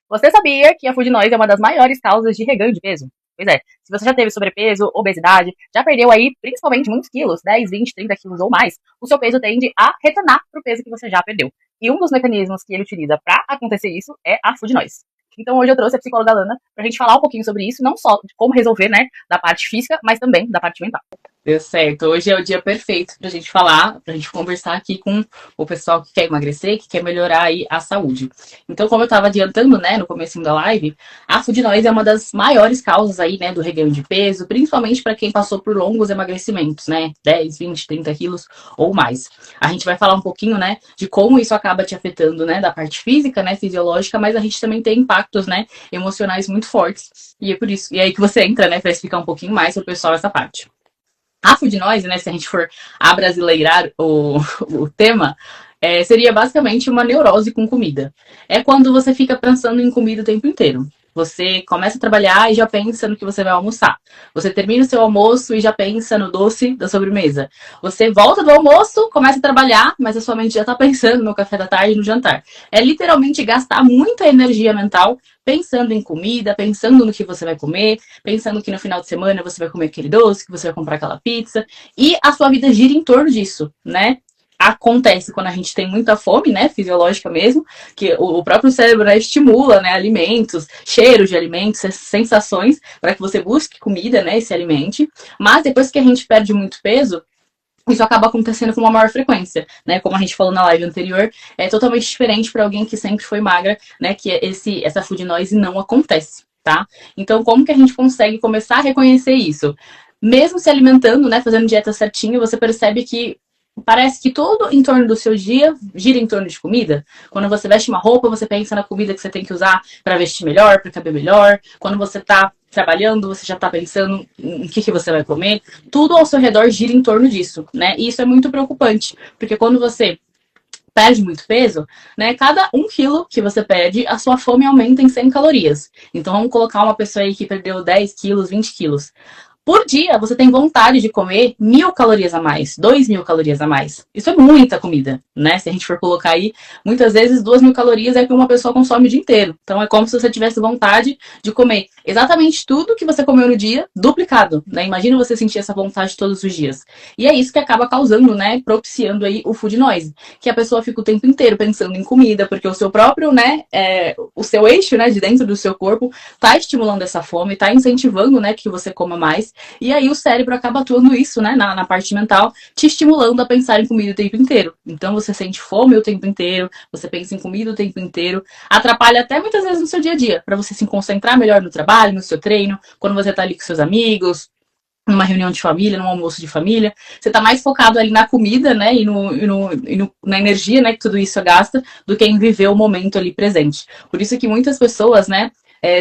Você sabia que a food noise é uma das maiores causas de reganho de peso? Pois é, se você já teve sobrepeso, obesidade, já perdeu aí principalmente muitos quilos, 10, 20, 30 quilos ou mais, o seu peso tende a retornar para o peso que você já perdeu. E um dos mecanismos que ele utiliza para acontecer isso é a food noise. Então hoje eu trouxe a psicóloga Lana pra gente falar um pouquinho sobre isso, não só de como resolver, né, da parte física, mas também da parte mental. Deu certo. Hoje é o dia perfeito pra gente falar, pra gente conversar aqui com o pessoal que quer emagrecer, que quer melhorar aí a saúde. Então, como eu tava adiantando, né, no comecinho da live, a food noise é uma das maiores causas aí, né, do reganho de peso, principalmente para quem passou por longos emagrecimentos, né, 10, 20, 30 quilos ou mais. A gente vai falar um pouquinho, né, de como isso acaba te afetando, né, da parte física, né, fisiológica, mas a gente também tem impactos, né, emocionais muito fortes. E é por isso, e é aí que você entra, né, para explicar um pouquinho mais pro pessoal essa parte. A food noise, né, se a gente for abrasileirar o tema, seria basicamente uma neurose com comida. É quando você fica pensando em comida o tempo inteiro. Você começa a trabalhar e já pensa no que você vai almoçar. Você termina o seu almoço e já pensa no doce da sobremesa. Você volta do almoço, começa a trabalhar, mas a sua mente já está pensando no café da tarde e no jantar. É literalmente gastar muita energia mental pensando em comida, pensando no que você vai comer, pensando que no final de semana você vai comer aquele doce, que você vai comprar aquela pizza. E a sua vida gira em torno disso, né? Acontece quando a gente tem muita fome, né, fisiológica mesmo, que o próprio cérebro, né, estimula, né, alimentos, cheiros de alimentos, sensações, para que você busque comida, né, e se alimente. Mas depois que a gente perde muito peso, isso acaba acontecendo com uma maior frequência, né? Como a gente falou na live anterior, é totalmente diferente para alguém que sempre foi magra, né? Que essa food noise não acontece, tá? Então, como que a gente consegue começar a reconhecer isso? Mesmo se alimentando, né? Fazendo dieta certinho, você percebe que parece que todo em torno do seu dia gira em torno de comida. Quando você veste uma roupa, você pensa na comida que você tem que usar para vestir melhor, para caber melhor. Quando você tá trabalhando, você já está pensando em que você vai comer. Tudo ao seu redor gira em torno disso, né? E isso é muito preocupante, porque quando você perde muito peso, né? Cada 1 quilo que você perde, a sua fome aumenta em 100 calorias. Então vamos colocar uma pessoa aí que perdeu 10 quilos, 20 quilos. Por dia, você tem vontade de comer 1.000 calorias a mais, 2.000 calorias a mais. Isso é muita comida, né? Se a gente for colocar aí, muitas vezes 2.000 calorias é que uma pessoa consome o dia inteiro. Então é como se você tivesse vontade de comer exatamente tudo que você comeu no dia, duplicado, né? Imagina você sentir essa vontade todos os dias. E é isso que acaba causando, né? Propiciando aí o food noise, que a pessoa fica o tempo inteiro pensando em comida, porque o seu próprio, né? O seu eixo, né? De dentro do seu corpo tá estimulando essa fome, tá incentivando, né? Que você coma mais. E aí o cérebro acaba atuando isso, né, na parte mental, te estimulando a pensar em comida o tempo inteiro. Então você sente fome o tempo inteiro, você pensa em comida o tempo inteiro, atrapalha até muitas vezes no seu dia a dia, para você se concentrar melhor no trabalho, no seu treino, quando você tá ali com seus amigos, numa reunião de família, num almoço de família, você tá mais focado ali na comida, né, na energia, né, que tudo isso gasta, do que em viver o momento ali presente. Por isso que muitas pessoas, né,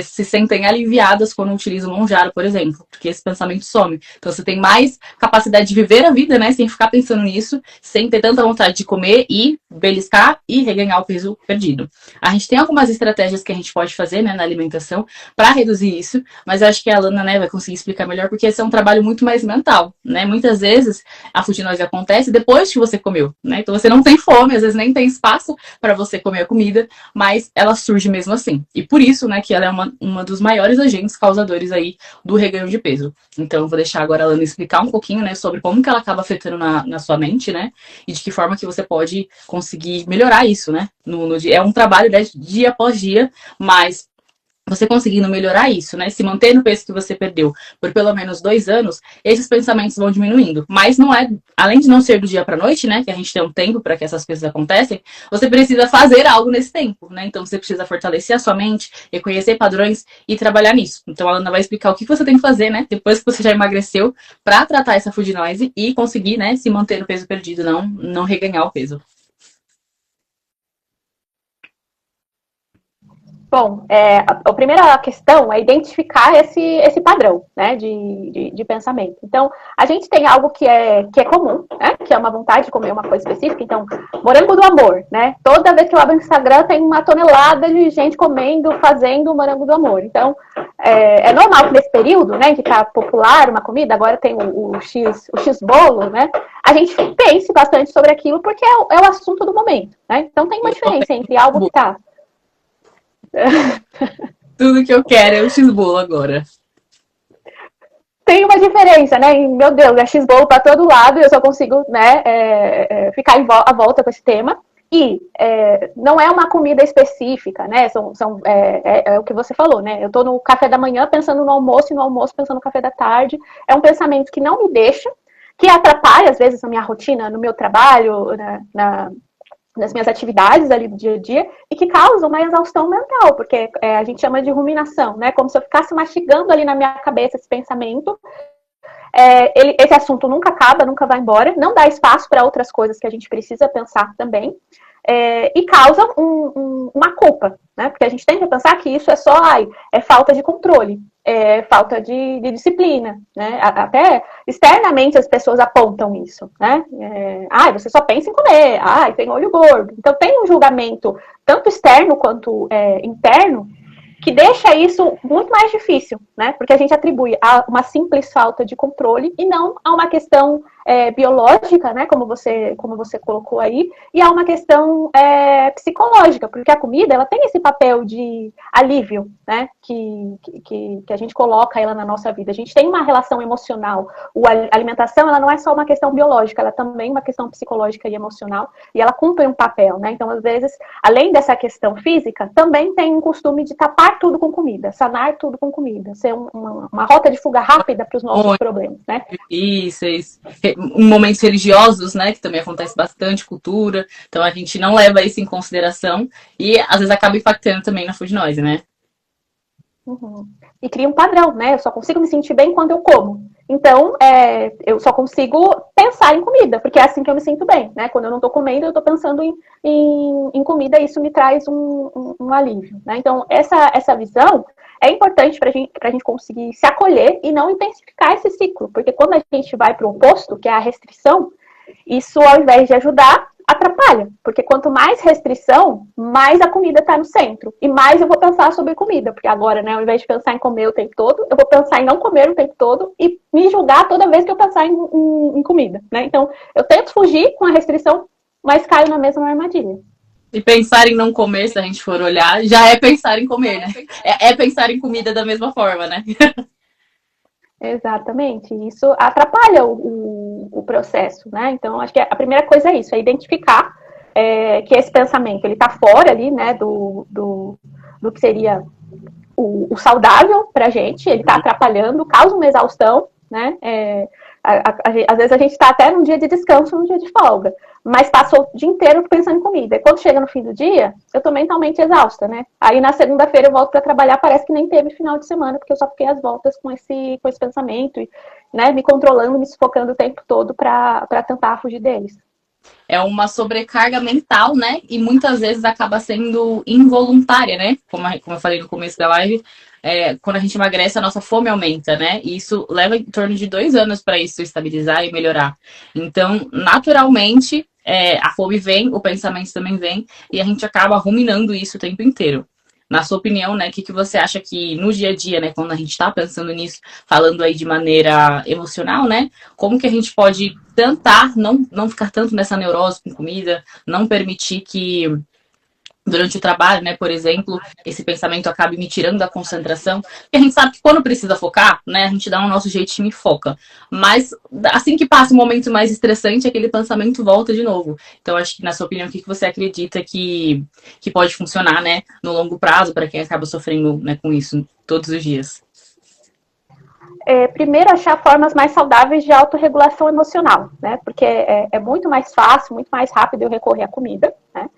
se sentem aliviadas quando utilizam o Monjaro, por exemplo, porque esse pensamento some. Então você tem mais capacidade de viver a vida, né, sem ficar pensando nisso, sem ter tanta vontade de comer e beliscar e reganhar o peso perdido. A gente tem algumas estratégias que a gente pode fazer, né, na alimentação para reduzir isso, mas eu acho que a Alana, né, vai conseguir explicar melhor, porque esse é um trabalho muito mais mental, né? Muitas vezes a food noise acontece depois que você comeu, né? Então você não tem fome, às vezes nem tem espaço para você comer a comida, mas ela surge mesmo assim. E por isso, né, que ela é uma dos maiores agentes causadores aí do reganho de peso. Então eu vou deixar agora a Alana explicar um pouquinho, né, sobre como que ela acaba afetando na sua mente, né? E de que forma que você pode conseguir melhorar isso, né? No dia. É um trabalho, né, dia após dia, mas você conseguindo melhorar isso, né? Se manter no peso que você perdeu por pelo menos 2 anos, esses pensamentos vão diminuindo. Mas não é, além de não ser do dia para noite, né? Que a gente tem um tempo para que essas coisas acontecem, você precisa fazer algo nesse tempo, né? Então você precisa fortalecer a sua mente, reconhecer padrões e trabalhar nisso. Então a Ana vai explicar o que você tem que fazer, né? Depois que você já emagreceu, para tratar essa food noise e conseguir, né? Se manter no peso perdido, não reganhar o peso. Bom, a primeira questão é identificar esse padrão, né, de pensamento. Então, a gente tem algo que é comum, né, que é uma vontade de comer uma coisa específica. Então, morango do amor, né? Toda vez que eu abro o Instagram tem uma tonelada de gente comendo, fazendo o morango do amor. Então, é normal que nesse período, né, que está popular uma comida, agora tem o X bolo, né? A gente pense bastante sobre aquilo porque é o assunto do momento, né? Então, tem uma diferença entre algo que está Tudo que eu quero é o X-bolo agora. Tem uma diferença, né? E, meu Deus, é X-bolo para todo lado e eu só consigo, né, ficar à volta com esse tema. E não é uma comida específica, né? É o que você falou, né? Eu tô no café da manhã pensando no almoço e no almoço pensando no café da tarde. É um pensamento que não me deixa, que atrapalha, às vezes, na minha rotina, no meu trabalho, nas minhas atividades ali do dia a dia, e que causa uma exaustão mental, porque a gente chama de ruminação, né? Como se eu ficasse mastigando ali na minha cabeça esse pensamento. Esse assunto nunca acaba, nunca vai embora, não dá espaço para outras coisas que a gente precisa pensar também, e causa uma culpa, né? Porque a gente tem que pensar que isso é só falta de controle, falta de disciplina, né? Até externamente as pessoas apontam isso, né? Você só pensa em comer, tem olho gordo. Então tem um julgamento tanto externo quanto interno que deixa isso muito mais difícil, né? Porque a gente atribui a uma simples falta de controle e não a uma questão biológica, né? Como você colocou aí, e a uma questão psicológica, porque a comida ela tem esse papel de alívio, né? Que a gente coloca ela na nossa vida. A gente tem uma relação emocional. A alimentação ela não é só uma questão biológica, ela é também uma questão psicológica e emocional, e ela cumpre um papel, né? Então, às vezes, além dessa questão física, também tem um costume de tapar tudo com comida, sanar tudo com comida, ser uma rota de fuga rápida para os nossos problemas, né? Isso. Momentos religiosos, né, que também acontece bastante, cultura, então a gente não leva isso em consideração e às vezes acaba impactando também na food noise, né? Uhum. E cria um padrão, né? Eu só consigo me sentir bem quando eu como. Então, eu só consigo pensar em comida, porque é assim que eu me sinto bem, né? Quando eu não tô comendo, eu tô pensando em comida e isso me traz um alívio, né? Então, essa visão é importante pra gente conseguir se acolher e não intensificar esse ciclo, porque quando a gente vai para o oposto, que é a restrição, isso, ao invés de ajudar, atrapalha. Porque quanto mais restrição, mais a comida está no centro. E mais eu vou pensar sobre comida. Porque agora, né, ao invés de pensar em comer o tempo todo, eu vou pensar em não comer o tempo todo e me julgar toda vez que eu pensar em comida. Né? Então, eu tento fugir com a restrição, mas caio na mesma armadilha. E pensar em não comer, se a gente for olhar, já é pensar em comer, né? É pensar em comida da mesma forma, né? Exatamente. Isso atrapalha o processo, né? Então, acho que a primeira coisa é isso, é identificar que esse pensamento, ele está fora ali, né, do que seria o saudável pra gente, ele está atrapalhando, causa uma exaustão, né? Às vezes a gente está até num dia de descanso, num dia de folga, mas passou o dia inteiro pensando em comida. E quando chega no fim do dia, eu tô mentalmente exausta, né? Aí na segunda-feira eu volto para trabalhar, parece que nem teve final de semana, porque eu só fiquei às voltas com esse pensamento, e, né, me controlando, me sufocando o tempo todo para tentar fugir deles. É uma sobrecarga mental, né? E muitas vezes acaba sendo involuntária, né? Como eu falei no começo da live, quando a gente emagrece, a nossa fome aumenta, né? E isso leva em torno de 2 anos para isso estabilizar e melhorar. Então, naturalmente, a fome vem, o pensamento também vem, e a gente acaba ruminando isso o tempo inteiro. Na sua opinião, né, o que você acha que no dia a dia, né, quando a gente está pensando nisso, falando aí de maneira emocional, né, como que a gente pode tentar não ficar tanto nessa neurose com comida, não permitir que durante o trabalho, né, por exemplo, esse pensamento acabe me tirando da concentração, porque a gente sabe que quando precisa focar, né, a gente dá o nosso jeitinho e foca, mas assim que passa um momento mais estressante, aquele pensamento volta de novo. Então, acho que, na sua opinião, o que você acredita que pode funcionar, né, no longo prazo, para quem acaba sofrendo, né, com isso todos os dias? Primeiro, achar formas mais saudáveis de autorregulação emocional, né, porque é muito mais fácil, muito mais rápido eu recorrer à comida, né,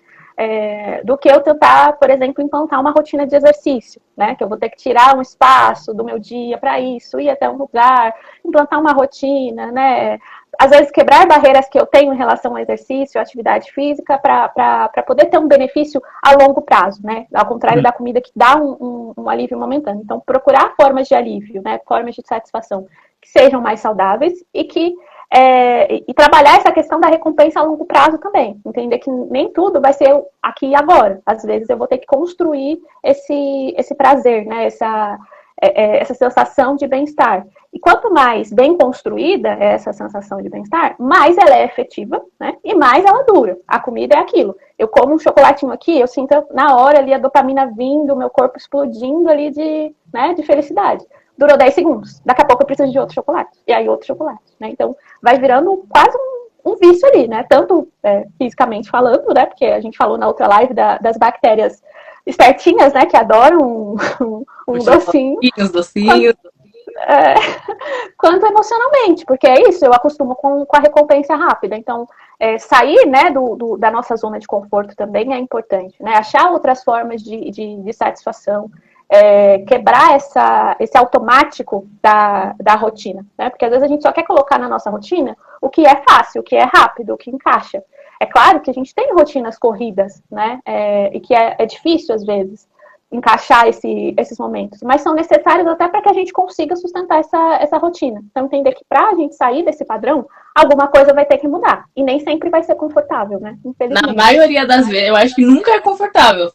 do que eu tentar, por exemplo, implantar uma rotina de exercício, né? Que eu vou ter que tirar um espaço do meu dia para isso, ir até um lugar, implantar uma rotina, né? Às vezes quebrar barreiras que eu tenho em relação ao exercício, à atividade física, para poder ter um benefício a longo prazo, né? Ao contrário da comida que dá um alívio momentâneo. Então, procurar formas de alívio, né? Formas de satisfação que sejam mais saudáveis e que e trabalhar essa questão da recompensa a longo prazo também. Entender que nem tudo vai ser aqui e agora. Às vezes eu vou ter que construir esse prazer, né? essa sensação de bem-estar. E quanto mais bem construída é essa sensação de bem-estar, mais ela é efetiva, né? E mais ela dura. A comida é aquilo. Eu como um chocolatinho aqui, eu sinto na hora ali a dopamina vindo, o meu corpo explodindo ali de felicidade. Durou 10 segundos. Daqui a pouco eu preciso de outro chocolate. E aí outro chocolate, né? Então vai virando quase um vício ali, né? Tanto fisicamente falando, né? Porque a gente falou na outra live das bactérias espertinhas, né? Que adoram um docinho. Os docinhos. Quanto emocionalmente, porque é isso, eu acostumo com a recompensa rápida. Então, sair, né, da nossa zona de conforto também é importante, né? Achar outras formas de satisfação, quebrar esse automático da rotina, né? Porque às vezes a gente só quer colocar na nossa rotina o que é fácil, o que é rápido, o que encaixa. É claro que a gente tem rotinas corridas, né? E que é difícil às vezes encaixar esses momentos, mas são necessários até para que a gente consiga sustentar essa rotina. Então, entender que para a gente sair desse padrão, alguma coisa vai ter que mudar. E nem sempre vai ser confortável, né? Na maioria das vezes, eu acho que nunca é confortável.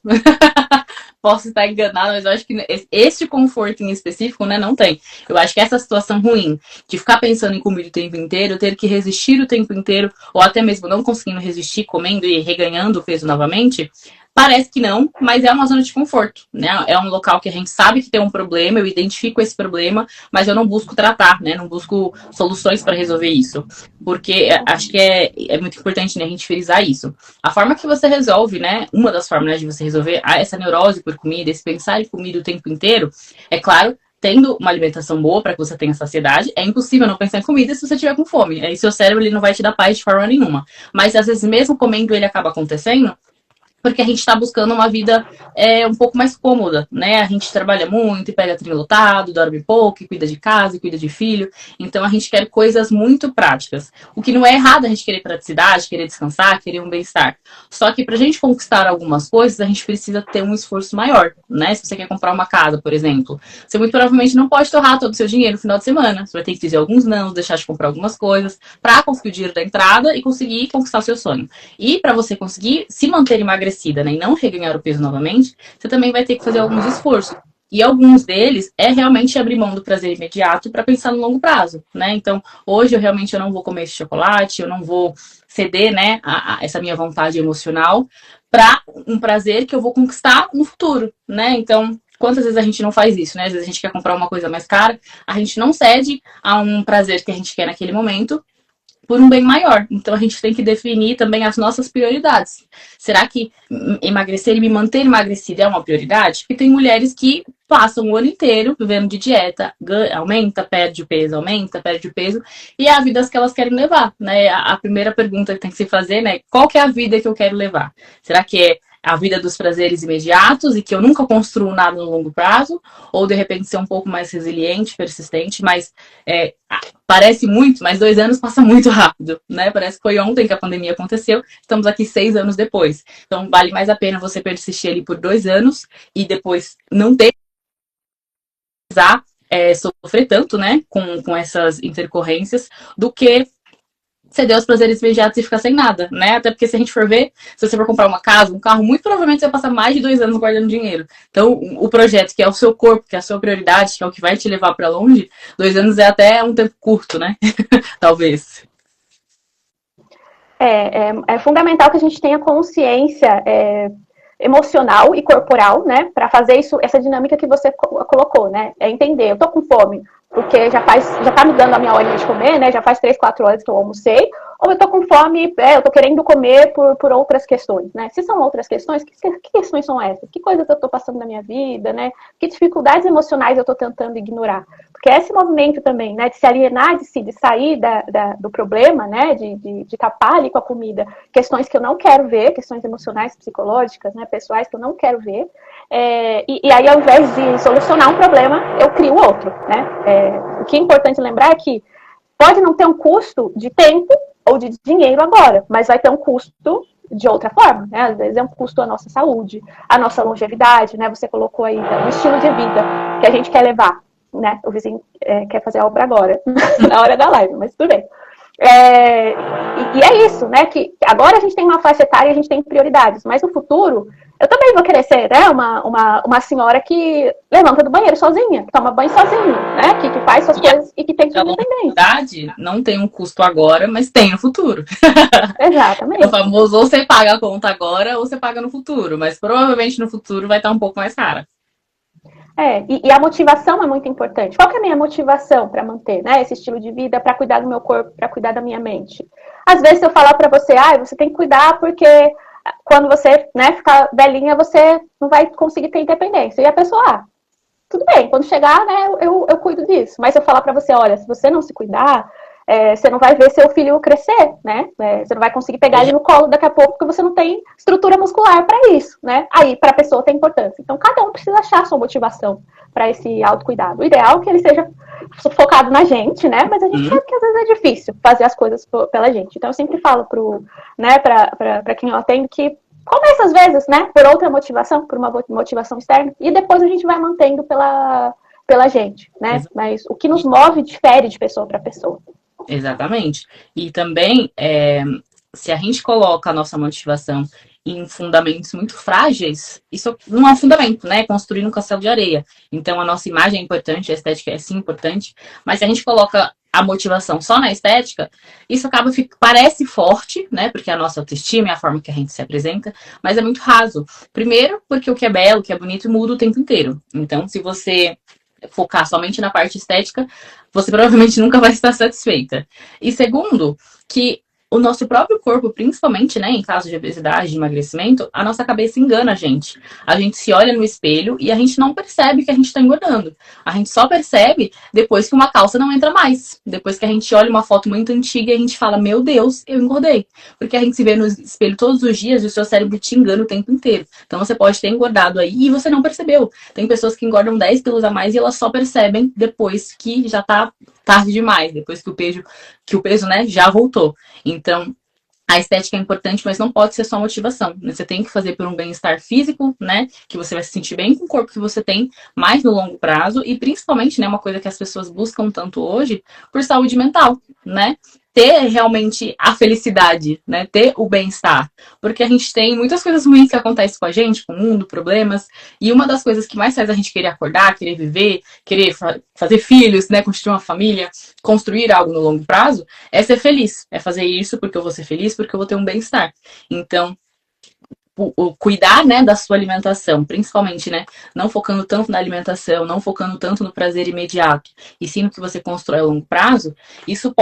Posso estar enganada, mas eu acho que esse conforto em específico, né, não tem. Eu acho que essa situação ruim de ficar pensando em comida o tempo inteiro, ter que resistir o tempo inteiro, ou até mesmo não conseguindo resistir, comendo e reganhando o peso novamente, parece que não, mas é uma zona de conforto, né? É um local que a gente sabe que tem um problema, eu identifico esse problema, mas eu não busco tratar, né? Não busco soluções para resolver isso. Porque acho que é muito importante, né, a gente frisar isso. A forma que você resolve, né? Uma das formas, né, de você resolver essa neurose por comida, esse pensar em comida o tempo inteiro, é claro, tendo uma alimentação boa para que você tenha saciedade, é impossível não pensar em comida se você tiver com fome. Aí seu cérebro ele não vai te dar paz de forma nenhuma. Mas às vezes mesmo comendo ele acaba acontecendo, porque a gente está buscando uma vida um pouco mais cômoda, né? A gente trabalha muito e pega trem lotado, dorme pouco, e cuida de casa, e cuida de filho. Então a gente quer coisas muito práticas. O que não é errado a gente querer praticidade, querer descansar, querer um bem-estar. Só que pra gente conquistar algumas coisas, a gente precisa ter um esforço maior, né? Se você quer comprar uma casa, por exemplo, você muito provavelmente não pode torrar todo o seu dinheiro no final de semana. Você vai ter que dizer alguns não, deixar de comprar algumas coisas, para conseguir o dinheiro da entrada e conseguir conquistar o seu sonho. E para você conseguir se manter emagrecida, né, e não reganhar o peso novamente, você também vai ter que fazer alguns esforços. E alguns deles é realmente abrir mão do prazer imediato para pensar no longo prazo, né? Então, hoje eu não vou comer esse chocolate, eu não vou ceder, né, a essa minha vontade emocional para um prazer que eu vou conquistar no futuro, né? Então, quantas vezes a gente não faz isso, né? Às vezes a gente quer comprar uma coisa mais cara, a gente não cede a um prazer que a gente quer naquele momento por um bem maior. Então a gente tem que definir também as nossas prioridades. Será que emagrecer e me manter emagrecida é uma prioridade? Porque tem mulheres que passam o ano inteiro vivendo de dieta, aumenta, perde o peso, aumenta, perde o peso, e é a vida que elas querem levar, né? A primeira pergunta que tem que se fazer, né? Qual que é a vida que eu quero levar? Será que é a vida dos prazeres imediatos e que eu nunca construo nada no longo prazo? Ou de repente ser um pouco mais resiliente, persistente, mas parece muito, mas 2 anos passa muito rápido, né? Parece que foi ontem que a pandemia aconteceu, estamos aqui 6 anos depois. Então vale mais a pena você persistir ali por 2 anos e depois não ter sofrer tanto, né, com essas intercorrências, do que ceder aos prazeres imediatos e ficar sem nada, né? Até porque se a gente for ver, se você for comprar uma casa, um carro, muito provavelmente você vai passar mais de 2 anos guardando dinheiro. Então, o projeto, que é o seu corpo, que é a sua prioridade, que é o que vai te levar para longe, 2 anos é até um tempo curto, né? Talvez. É fundamental que a gente tenha consciência emocional e corporal, né? Para fazer isso, essa dinâmica que você colocou, né? É entender, eu tô com fome, porque já tá me dando a minha hora de comer, né? Já faz 3, 4 horas que eu almocei, ou eu tô com fome, eu tô querendo comer por outras questões, né? Se são outras questões, que questões são essas? Que coisas eu tô passando na minha vida, né? Que dificuldades emocionais eu tô tentando ignorar? Porque esse movimento também, né? De se alienar de si, de sair do problema, né? De tapar ali com a comida questões que eu não quero ver, questões emocionais, psicológicas, né? Pessoais que eu não quero ver. E aí, ao invés de solucionar um problema, eu crio outro, né? O que é importante lembrar é que pode não ter um custo de tempo ou de dinheiro agora, mas vai ter um custo de outra forma, né? Às vezes é um custo à nossa saúde, à nossa longevidade, né? Você colocou aí o estilo de vida que a gente quer levar, né? O vizinho quer fazer a obra agora, na hora da live, mas tudo bem. E é isso, né? Que agora a gente tem uma faixa etária e a gente tem prioridades, mas no futuro eu também vou querer ser, né, uma senhora que levanta do banheiro sozinha, que toma banho sozinha, né? Que faz suas coisas e que tem sua independência. Não tem um custo agora, mas tem no futuro. Exatamente. É o famoso, ou você paga a conta agora, ou você paga no futuro. Mas provavelmente no futuro vai estar um pouco mais cara. E a motivação é muito importante. Qual que é a minha motivação para manter, né, esse estilo de vida, para cuidar do meu corpo, para cuidar da minha mente? Às vezes eu falar para você, você tem que cuidar porque quando você, né, ficar velhinha, você não vai conseguir ter independência. E a pessoa, tudo bem, quando chegar, né, eu cuido disso. Mas se eu falar para você, olha, se você não se cuidar, você não vai ver seu filho crescer, né? Você não vai conseguir pegar ele no colo daqui a pouco porque você não tem estrutura muscular para isso, né? Aí, para a pessoa tem importância. Então, cada um precisa achar a sua motivação para esse autocuidado. O ideal é que ele seja focado na gente, né? Mas a gente sabe que às vezes é difícil fazer as coisas pela gente. Então, eu sempre falo para quem eu atendo que começa às vezes, né, por outra motivação, por uma motivação externa, e depois a gente vai mantendo pela gente, né? Mas o que nos move difere de pessoa para pessoa. Exatamente. E também, se a gente coloca a nossa motivação em fundamentos muito frágeis, isso não é um fundamento, né? É construir um castelo de areia. Então, a nossa imagem é importante, a estética é sim importante, mas se a gente coloca a motivação só na estética, isso parece forte, né? Porque a nossa autoestima é a forma que a gente se apresenta, mas é muito raso. Primeiro, porque o que é belo, o que é bonito, muda o tempo inteiro. Então, se você focar somente na parte estética, você provavelmente nunca vai estar satisfeita. E segundo, que o nosso próprio corpo, principalmente, né, em caso de obesidade, de emagrecimento, a nossa cabeça engana a gente. A gente se olha no espelho e a gente não percebe que a gente está engordando. A gente só percebe depois que uma calça não entra mais. Depois que a gente olha uma foto muito antiga e a gente fala, meu Deus, eu engordei. Porque a gente se vê no espelho todos os dias e o seu cérebro te engana o tempo inteiro. Então você pode ter engordado aí e você não percebeu. Tem pessoas que engordam 10 quilos a mais e elas só percebem depois que já tá tarde demais, depois que o peso, né, já voltou. Então, a estética é importante, mas não pode ser só motivação. Você tem que fazer por um bem-estar físico, né? Que você vai se sentir bem com o corpo que você tem, mais no longo prazo. E principalmente, né? Uma coisa que as pessoas buscam tanto hoje, por saúde mental, né? Ter realmente a felicidade, né? Ter o bem-estar. Porque a gente tem muitas coisas ruins que acontecem com a gente, com o mundo, problemas. E uma das coisas que mais faz a gente querer acordar, querer viver, querer fazer filhos, né? Construir uma família, construir algo no longo prazo, é ser feliz. É fazer isso porque eu vou ser feliz, porque eu vou ter um bem-estar. Então, o cuidar, né, da sua alimentação, principalmente, né, não focando tanto na alimentação, não focando tanto no prazer imediato, e sim no que você constrói a longo prazo, isso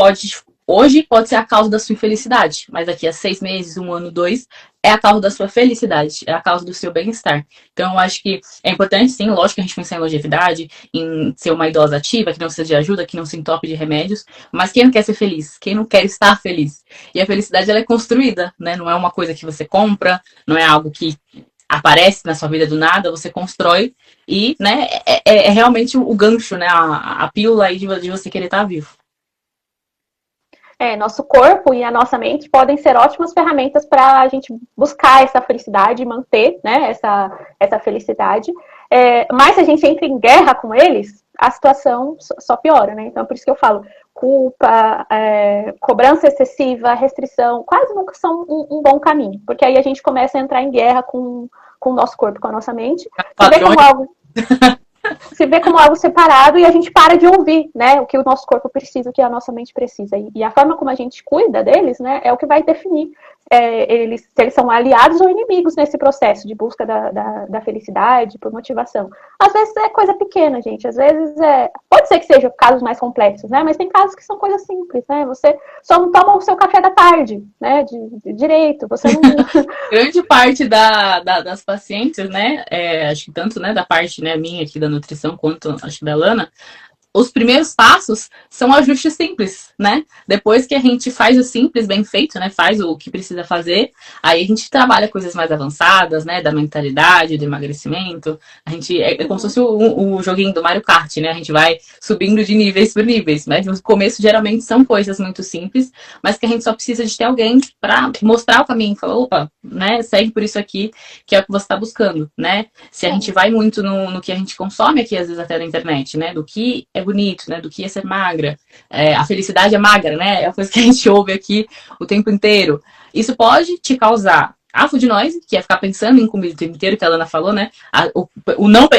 hoje pode ser a causa da sua infelicidade, mas daqui a 6 meses, 1 ano, 2, é a causa da sua felicidade, é a causa do seu bem-estar. Então, eu acho que é importante, sim, lógico que a gente pensar em longevidade, em ser uma idosa ativa, que não precisa de ajuda, que não se entope de remédios, mas quem não quer ser feliz? Quem não quer estar feliz? E a felicidade, ela é construída, né? Não é uma coisa que você compra, não é algo que aparece na sua vida do nada, você constrói e, né, é realmente o gancho, né, a pílula aí de você querer estar vivo. Nosso corpo e a nossa mente podem ser ótimas ferramentas para a gente buscar essa felicidade e manter, né, essa felicidade. Mas se a gente entra em guerra com eles, a situação só piora, né? Então, por isso que eu falo, culpa, cobrança excessiva, restrição, quase nunca são um bom caminho. Porque aí a gente começa a entrar em guerra com o nosso corpo, com a nossa mente. Se vê como algo separado e a gente para de ouvir, né, o que o nosso corpo precisa, o que a nossa mente precisa. E a forma como a gente cuida deles, né, é o que vai definir se eles são aliados ou inimigos nesse processo de busca da felicidade, por motivação. Às vezes é coisa pequena, gente. Às vezes pode ser que seja casos mais complexos, né, mas tem casos que são coisas simples, né. Você só não toma o seu café da tarde, né, de direito. Você não... Grande parte das pacientes, né, acho que tanto, né, da parte, né, minha aqui da nutrição, quanto acho que da Lana, os primeiros passos são ajustes simples, né? Depois que a gente faz o simples bem feito, né? Faz o que precisa fazer, aí a gente trabalha coisas mais avançadas, né? Da mentalidade, do emagrecimento. A gente é como se fosse o joguinho do Mario Kart, né? A gente vai subindo de níveis por níveis, mas no começo geralmente são coisas muito simples, mas que a gente só precisa de ter alguém para mostrar o caminho, falar, opa, né? Segue por isso aqui, que é o que você está buscando, né? Se a gente vai muito no que a gente consome aqui, às vezes até na internet, né? Do que é é bonito, né? Do que é ser magra. A felicidade é magra, né? É a coisa que a gente ouve aqui o tempo inteiro. Isso pode te causar a food noise, que é ficar pensando em comida o tempo inteiro, que a Lana falou, né?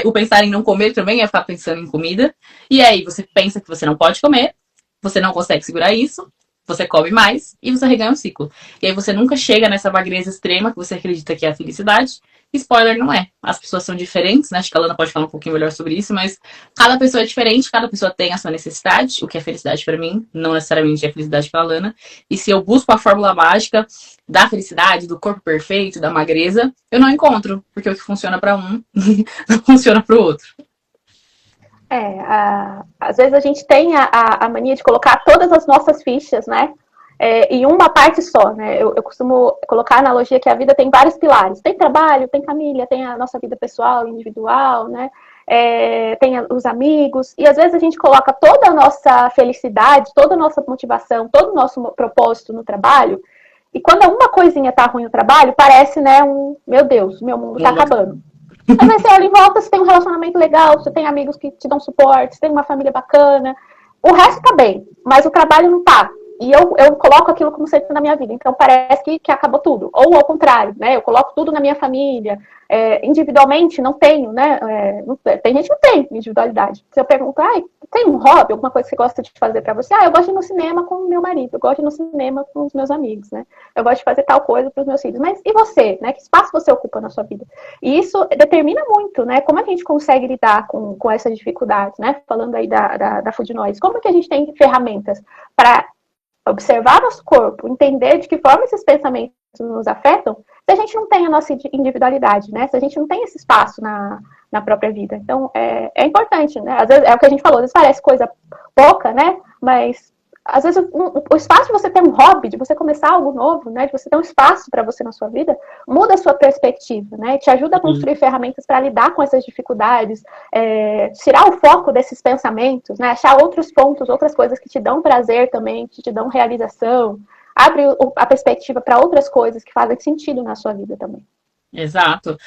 O pensar em não comer também é ficar pensando em comida. E aí você pensa que você não pode comer, você não consegue segurar isso, você come mais e você reganha um ciclo. E aí você nunca chega nessa magreza extrema que você acredita que é a felicidade. Spoiler, não é. As pessoas são diferentes, né? Acho que a Lana pode falar um pouquinho melhor sobre isso, mas cada pessoa é diferente, cada pessoa tem a sua necessidade. O que é felicidade pra mim, não necessariamente é felicidade pra Lana. E se eu busco a fórmula mágica da felicidade, do corpo perfeito, da magreza, eu não encontro. Porque o que funciona pra um não funciona pro outro. Às vezes a gente tem a mania de colocar todas as nossas fichas, né? Em uma parte só, né? Eu costumo colocar a analogia que a vida tem vários pilares. Tem trabalho, tem família, tem a nossa vida pessoal, individual, né? Tem os amigos. E às vezes a gente coloca toda a nossa felicidade, toda a nossa motivação, todo o nosso propósito no trabalho. E quando alguma coisinha tá ruim no trabalho, parece, né, meu Deus, meu mundo tá acabando. Mas aí você olha em volta, você tem um relacionamento legal, você tem amigos que te dão suporte, você tem uma família bacana. O resto tá bem, mas o trabalho não tá. E eu coloco aquilo como centro na minha vida. Então parece que acabou tudo. Ou ao contrário, né? Eu coloco tudo na minha família. Individualmente, não tenho, né? Tem gente que não tem individualidade. Se eu pergunto, tem um hobby, alguma coisa que você gosta de fazer pra você? Eu gosto de ir no cinema com o meu marido. Eu gosto de ir no cinema com os meus amigos, né? Eu gosto de fazer tal coisa pros meus filhos. Mas e você, né? Que espaço você ocupa na sua vida? E isso determina muito, né? Como a gente consegue lidar com essas dificuldades, né? Falando aí da Food Noise. Como que a gente tem ferramentas para observar nosso corpo, entender de que forma esses pensamentos nos afetam, se a gente não tem a nossa individualidade, né? Se a gente não tem esse espaço na própria vida. Então, é importante, né? Às vezes, é o que a gente falou, às vezes parece coisa pouca, né? Mas, às vezes, o espaço de você ter um hobby, de você começar algo novo, né? De você ter um espaço para você na sua vida, muda a sua perspectiva, né? Te ajuda a construir ferramentas para lidar com essas dificuldades, tirar o foco desses pensamentos, né? Achar outros pontos, outras coisas que te dão prazer também, que te dão realização. Abre a perspectiva para outras coisas que fazem sentido na sua vida também. Exato.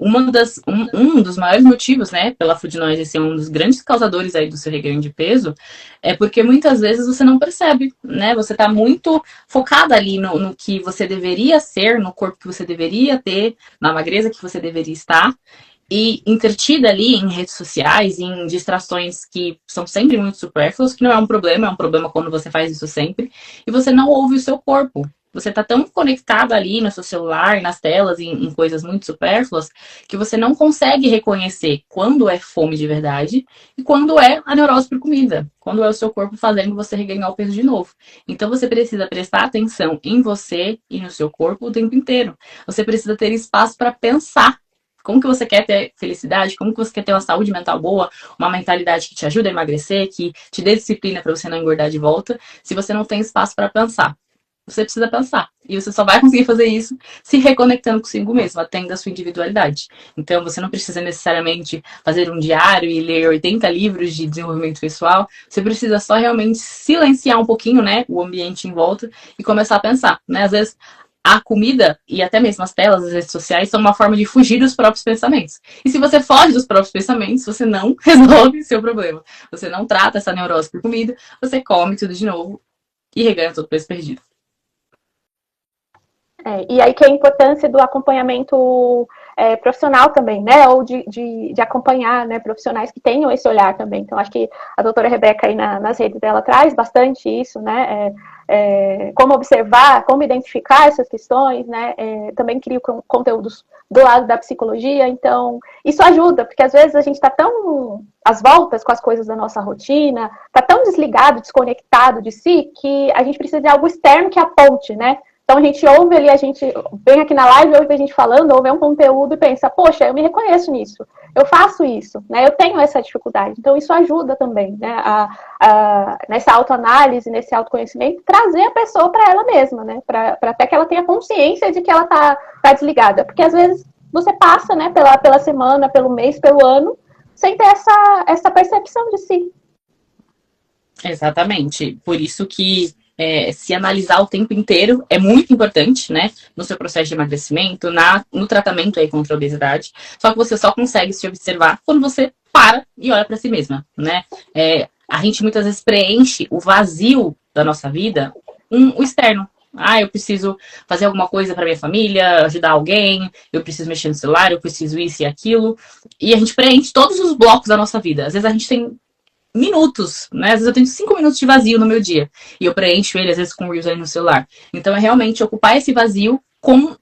Um dos maiores motivos, né, pela food noise ser um dos grandes causadores aí do seu reganho de peso, é porque muitas vezes você não percebe, né? Você tá muito focada ali no que você deveria ser, no corpo que você deveria ter, na magreza que você deveria estar, e entretida ali em redes sociais, em distrações que são sempre muito supérfluas, que não é um problema quando você faz isso sempre, e você não ouve o seu corpo. Você tá tão conectado ali no seu celular, nas telas, em coisas muito supérfluas, que você não consegue reconhecer quando é fome de verdade e quando é a neurose por comida. Quando é o seu corpo fazendo você reganhar o peso de novo. Então você precisa prestar atenção em você e no seu corpo o tempo inteiro. Você precisa ter espaço para pensar. Como que você quer ter felicidade? Como que você quer ter uma saúde mental boa? Uma mentalidade que te ajuda a emagrecer, que te dê disciplina para você não engordar de volta, se você não tem espaço para pensar. Você precisa pensar. E você só vai conseguir fazer isso se reconectando consigo mesmo, atendo a sua individualidade. Então, você não precisa necessariamente fazer um diário e ler 80 livros de desenvolvimento pessoal. Você precisa só realmente silenciar um pouquinho, né, o ambiente em volta e começar a pensar, né? Às vezes, a comida e até mesmo as telas, as redes sociais, são uma forma de fugir dos próprios pensamentos. E se você foge dos próprios pensamentos, você não resolve seu problema. Você não trata essa neurose por comida, você come tudo de novo e reganha todo o peso perdido. E aí que é a importância do acompanhamento profissional também, né? Ou de acompanhar, né, profissionais que tenham esse olhar também. Então, acho que a doutora Rebeca aí nas redes dela traz bastante isso, né? Como observar, como identificar essas questões, né? Também crio conteúdos do lado da psicologia. Então, isso ajuda, porque às vezes a gente está tão às voltas com as coisas da nossa rotina, está tão desligado, desconectado de si, que a gente precisa de algo externo que aponte, né? Então a gente ouve ali, a gente vem aqui na live, ouve a gente falando, ouve um conteúdo e pensa, poxa, eu me reconheço nisso, eu faço isso, né? Eu tenho essa dificuldade. Então isso ajuda também, né? Nessa autoanálise, nesse autoconhecimento, trazer a pessoa para ela mesma, né? Para até que ela tenha consciência de que ela tá desligada. Porque às vezes você passa, né, pela semana, pelo mês, pelo ano, sem ter essa percepção de si. Exatamente. Por isso que se analisar o tempo inteiro é muito importante, né? No seu processo de emagrecimento, no tratamento aí contra a obesidade. Só que você só consegue se observar quando você para e olha para si mesma, né? A gente muitas vezes preenche o vazio da nossa vida com o externo. Ah, eu preciso fazer alguma coisa para minha família, ajudar alguém, eu preciso mexer no celular, eu preciso isso e aquilo. E a gente preenche todos os blocos da nossa vida. Às vezes a gente tem minutos, né? Às vezes eu tenho 5 minutos de vazio no meu dia. E eu preencho ele, às vezes, com Reels aí no celular. Então é realmente ocupar esse vazio com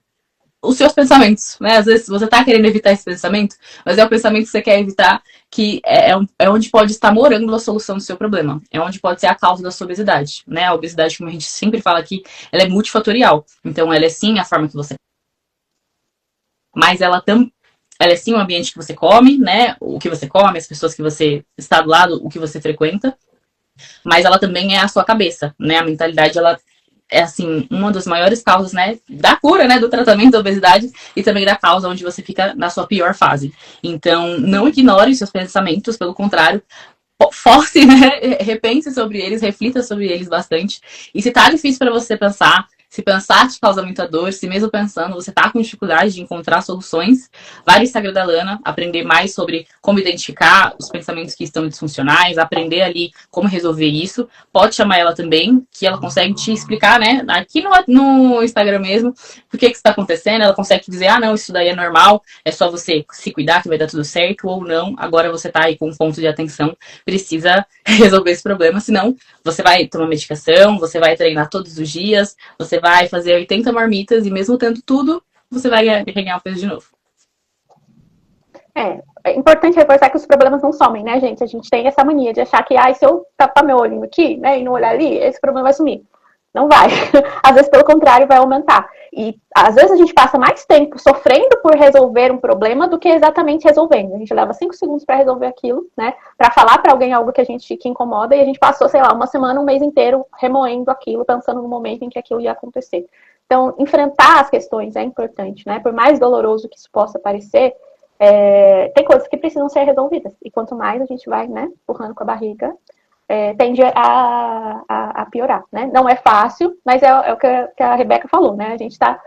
os seus pensamentos, né? Às vezes você tá querendo evitar esse pensamento, mas é o pensamento que você quer evitar, que é onde pode estar morando a solução do seu problema. É onde pode ser a causa da sua obesidade, né? A obesidade, como a gente sempre fala aqui, ela é multifatorial. Então, ela é sim a forma que você... Mas ela é sim o ambiente que você come, né? O que você come, as pessoas que você está do lado, o que você frequenta. Mas ela também é a sua cabeça, né? A mentalidade, ela é, assim, uma das maiores causas, né, da cura, né, do tratamento da obesidade e também da causa onde você fica na sua pior fase. Então, não ignore seus pensamentos, pelo contrário, force, né, repense sobre eles, reflita sobre eles bastante. E se tá difícil para você pensar, se pensar te causa muita dor, se mesmo pensando você tá com dificuldade de encontrar soluções, vai no Instagram da Lana, aprender mais sobre como identificar os pensamentos que estão disfuncionais, aprender ali como resolver isso. Pode chamar ela também, que ela consegue te explicar, né, aqui no Instagram mesmo, por que está acontecendo. Ela consegue dizer, ah, não, isso daí é normal, é só você se cuidar que vai dar tudo certo, ou não, agora você tá aí com um ponto de atenção, precisa resolver esse problema, senão você vai tomar medicação, você vai treinar todos os dias, você vai fazer 80 marmitas e mesmo tendo tudo, você vai ganhar o peso de novo. É importante reforçar que os problemas não somem, né, gente? A gente tem essa mania de achar que, se eu tapar meu olho aqui, né, e não olhar ali, esse problema vai sumir. Não vai. Às vezes, pelo contrário, vai aumentar. E, às vezes, a gente passa mais tempo sofrendo por resolver um problema do que exatamente resolvendo. A gente leva 5 segundos para resolver aquilo, né? Para falar para alguém algo que incomoda, e a gente passou, sei lá, uma semana, um mês inteiro remoendo aquilo, pensando no momento em que aquilo ia acontecer. Então, enfrentar as questões é importante, né? Por mais doloroso que isso possa parecer, tem coisas que precisam ser resolvidas. E quanto mais a gente vai, né, empurrando com a barriga, tende a piorar, né? Não é fácil, mas é o que a Rebeca falou, né? A gente está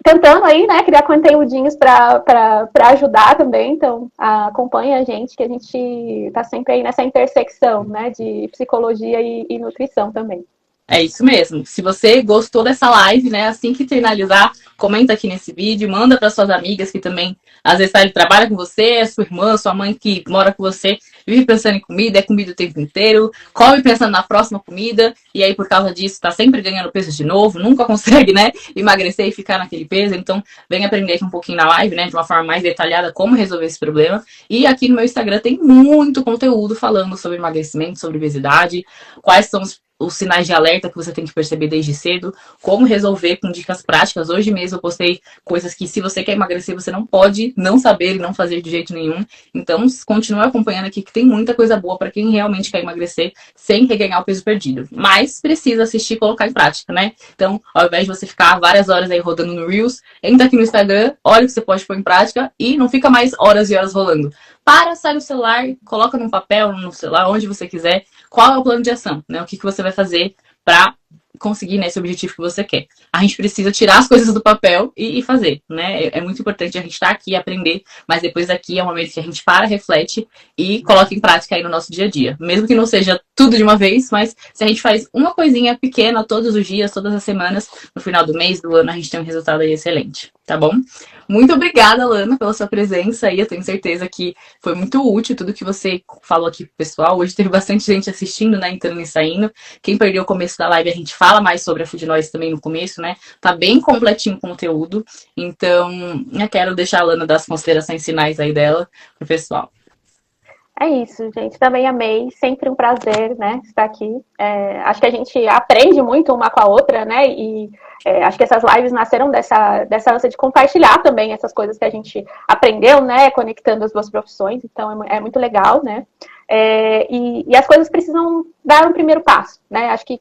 tentando aí, né, criar conteúdinhos para ajudar também, então acompanha a gente, que a gente está sempre aí nessa intersecção, né, de psicologia e nutrição também. É isso mesmo. Se você gostou dessa live, né, assim que finalizar, comenta aqui nesse vídeo, manda para suas amigas que também, às vezes, trabalha com você, sua irmã, sua mãe que mora com você, vive pensando em comida, é comida o tempo inteiro, come pensando na próxima comida, e aí, por causa disso, tá sempre ganhando peso de novo, nunca consegue, né, emagrecer e ficar naquele peso. Então, vem aprender aqui um pouquinho na live, né, de uma forma mais detalhada, como resolver esse problema. E aqui no meu Instagram tem muito conteúdo falando sobre emagrecimento, sobre obesidade, quais são os sinais de alerta que você tem que perceber desde cedo, como resolver com dicas práticas. Hoje mesmo eu postei coisas que, se você quer emagrecer, você não pode não saber e não fazer de jeito nenhum. Então, continue acompanhando aqui, que tem muita coisa boa para quem realmente quer emagrecer sem reganhar o peso perdido. Mas precisa assistir e colocar em prática, né? Então, ao invés de você ficar várias horas aí rodando no Reels, entra aqui no Instagram, olha o que você pode pôr em prática e não fica mais horas e horas rolando. Sai do celular, coloca num papel, no celular, onde você quiser, qual é o plano de ação, né? O que você vai fazer para conseguir, né, esse objetivo que você quer. A gente precisa tirar as coisas do papel e fazer, né? É muito importante a gente estar aqui e aprender, mas depois daqui é um momento que a gente para, reflete e coloca em prática aí no nosso dia a dia. Mesmo que não seja tudo de uma vez, mas se a gente faz uma coisinha pequena todos os dias, todas as semanas, no final do mês, do ano, a gente tem um resultado aí excelente, tá bom? Muito obrigada, Lana, pela sua presença aí. Eu tenho certeza que foi muito útil tudo que você falou aqui pro pessoal. Hoje teve bastante gente assistindo, né, entrando e saindo. Quem perdeu o começo da live, a gente fala mais sobre a Food Noise também no começo, né? Tá bem completinho o conteúdo. Então, eu quero deixar a Lana dar as considerações finais aí dela pro pessoal. É isso, gente. Também amei. Sempre um prazer, né, estar aqui. Acho que a gente aprende muito uma com a outra, né? E acho que essas lives nasceram dessa ânsia de compartilhar também essas coisas que a gente aprendeu, né? Conectando as duas profissões. Então, é muito legal, né? E as coisas precisam dar um primeiro passo, né? Acho que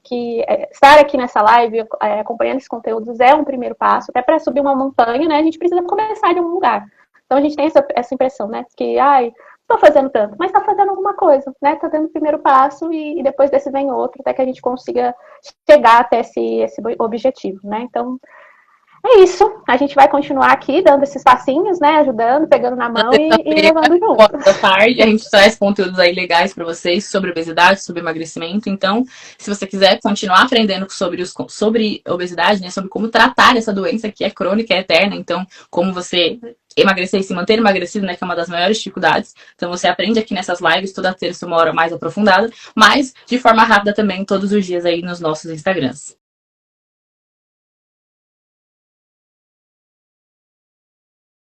estar aqui nessa live, acompanhando esses conteúdos, é um primeiro passo. Até para subir uma montanha, né? A gente precisa começar de algum lugar. Então, a gente tem essa impressão, né? Que, estou fazendo tanto, mas está fazendo alguma coisa, né? Está dando o primeiro passo e depois desse vem outro, até que a gente consiga chegar até esse objetivo, né? Então, é isso. A gente vai continuar aqui dando esses passinhos, né? Ajudando, pegando na mão e levando junto. Da tarde, a gente traz conteúdos aí legais para vocês sobre obesidade, sobre emagrecimento. Então, se você quiser continuar aprendendo sobre obesidade, né, sobre como tratar essa doença que é crônica, é eterna, então, como você emagrecer e se manter emagrecido, né, que é uma das maiores dificuldades. Então, você aprende aqui nessas lives, toda terça, uma hora mais aprofundada, mas de forma rápida também, todos os dias aí nos nossos Instagrams.